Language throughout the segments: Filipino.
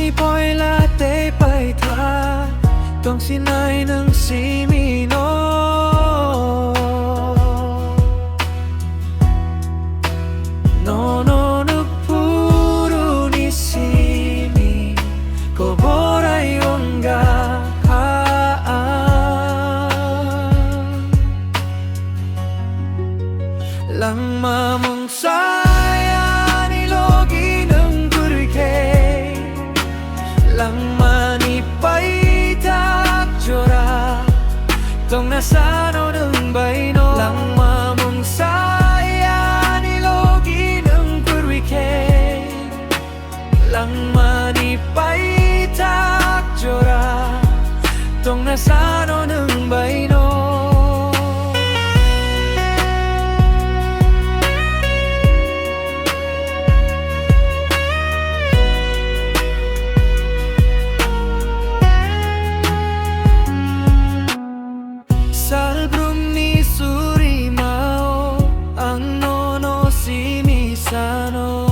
นี้ปล่อยลาเต้ไปทาต้องสิไหนหนึ่งสีมีโนโนโนนึกพูรุนิสีมีก็บ่ได้ยงกาlang mamang saya ni logi ng kurikay lang manipay takjora tong nasano ng bayno lang mamang saya ni logi ng kurikay lang manipay takjora tong nasano ng bayno Salbrum ni Surimao ang nono si Misano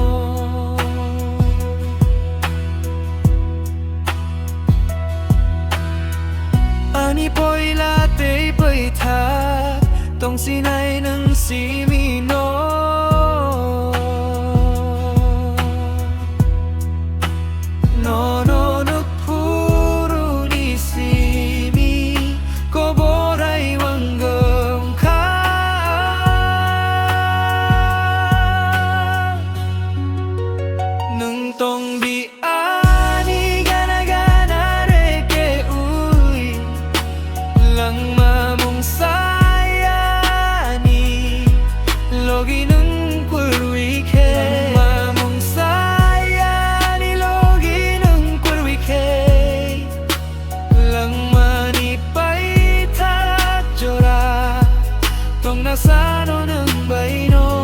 Ani poi latte poi tha tong sinay ng si Mino No no no puro ni si mi ko tong di ani gana-gana reke uli lang mamong sayani logi ng kurwike lang mamong sayani logi ng kurwike lang manipay takjora tong nasano ng bayno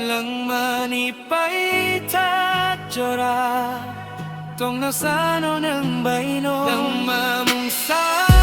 lang manipay takjora tong nasano ng bayno lang mamong sa